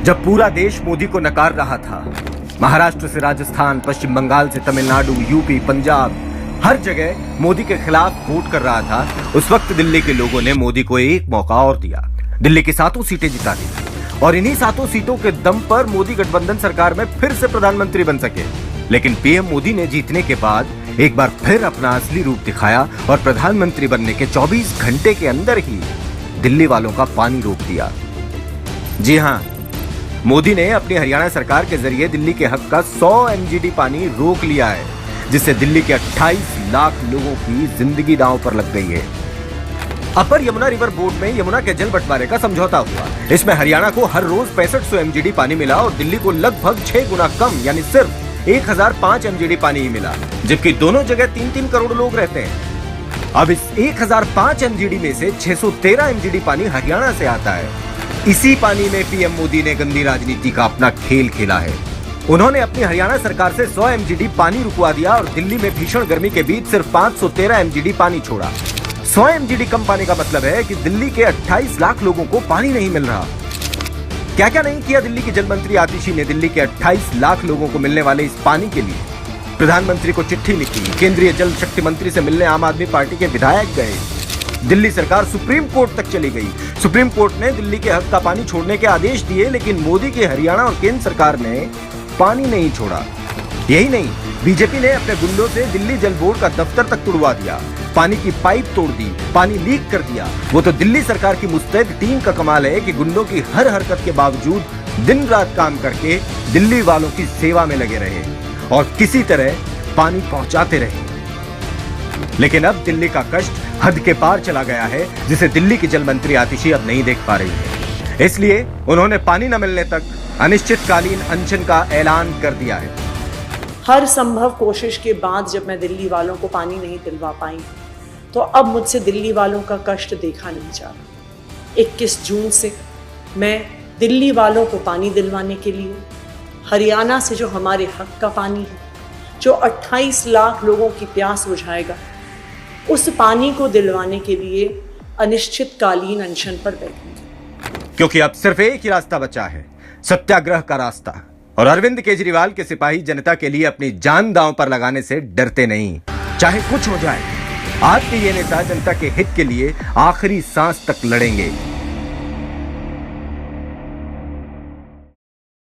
जब पूरा देश मोदी को नकार रहा था, महाराष्ट्र से राजस्थान, पश्चिम बंगाल से तमिलनाडु, यूपी, पंजाब, हर जगह मोदी के खिलाफ वोट कर रहा था, उस वक्त दिल्ली के लोगों ने मोदी को एक मौका और दिया। दिल्ली की 7 सीटें जिता दी और इन्हीं 7 सीटों के दम पर मोदी गठबंधन सरकार में फिर से प्रधानमंत्री बन सके। लेकिन पीएम मोदी ने जीतने के बाद एक बार फिर अपना असली रूप दिखाया और प्रधानमंत्री बनने के 24 घंटे के अंदर ही दिल्ली वालों का पानी रोक दिया। जी हां, मोदी ने अपनी हरियाणा सरकार के जरिए दिल्ली के हक का 100 MGD पानी रोक लिया है, जिससे दिल्ली के 28 लाख लोगों की जिंदगी दांव पर लग गई है। अपर यमुना रिवर बोर्ड में यमुना के जल बंटवारे का समझौता हुआ। इसमें हरियाणा को हर रोज 6500 MGD पानी मिला और दिल्ली को लगभग 6 गुना कम यानी सिर्फ 1005 MGD पानी ही मिला, जबकि दोनों जगह 3-3 करोड़ लोग रहते हैं। अब इस 1005 MGD में से 613 MGD पानी हरियाणा से आता है। इसी पानी में पीएम मोदी ने गंदी राजनीति का अपना खेल खेला है। उन्होंने अपनी हरियाणा सरकार से 100 MGD पानी रुकवा दिया और दिल्ली में भीषण गर्मी के बीच सिर्फ 513 MGD पानी छोड़ा। 100 MGD कम पाने का मतलब है कि दिल्ली के 28 लाख लोगों को पानी नहीं मिल रहा। क्या क्या नहीं किया दिल्ली की जल मंत्री आतिशी ने दिल्ली के 28 लाख लोगों को मिलने वाले इस पानी के लिए। प्रधानमंत्री को चिट्ठी लिखी, केंद्रीय जल शक्ति मंत्री से मिलने आम आदमी पार्टी के विधायक गए, दिल्ली सरकार सुप्रीम कोर्ट तक चली गई। सुप्रीम कोर्ट ने दिल्ली के हक का पानी छोड़ने के आदेश दिए, लेकिन मोदी की हरियाणा और केंद्र सरकार ने पानी नहीं छोड़ा। यही नहीं, बीजेपी ने अपने गुंडों से दिल्ली जल बोर्ड का दफ्तर तक तुड़वा दिया, पानी की पाइप तोड़ दी, पानी लीक कर दिया। वो तो दिल्ली सरकार की मुस्तैद टीम का कमाल है कि गुंडों की हर हरकत के बावजूद दिन रात काम करके दिल्ली वालों की सेवा में लगे रहे और किसी तरह पानी पहुंचाते रहे। लेकिन अब दिल्ली का कष्ट हद के पार चला गया है, जिसे दिल्ली की जल मंत्री आतिशी अब नहीं देख पा रही है। इसलिए उन्होंने पानी न मिलने तक अनिश्चितकालीन अनशन का ऐलान कर दिया है। हर संभव कोशिश के बाद जब मैं दिल्ली वालों को पानी नहीं दिलवा पाई, तो अब मुझसे दिल्ली वालों का कष्ट देखा नहीं जा रहा। 21 जून से मैं दिल्ली वालों को पानी दिलवाने के लिए हरियाणा से जो हमारे हक का पानी है, जो 28 लाख लोगों की प्यास बुझाएगा, उस पानी को दिलवाने के लिए अनिश्चितकालीन अनशन पर बैठेंगे। क्योंकि अब सिर्फ एक ही रास्ता बचा है, सत्याग्रह का रास्ता। और अरविंद केजरीवाल के सिपाही जनता के लिए अपनी जान दांव पर लगाने से डरते नहीं, चाहे कुछ हो जाए। आज के ये नेता जनता के हित के लिए आखिरी सांस तक लड़ेंगे।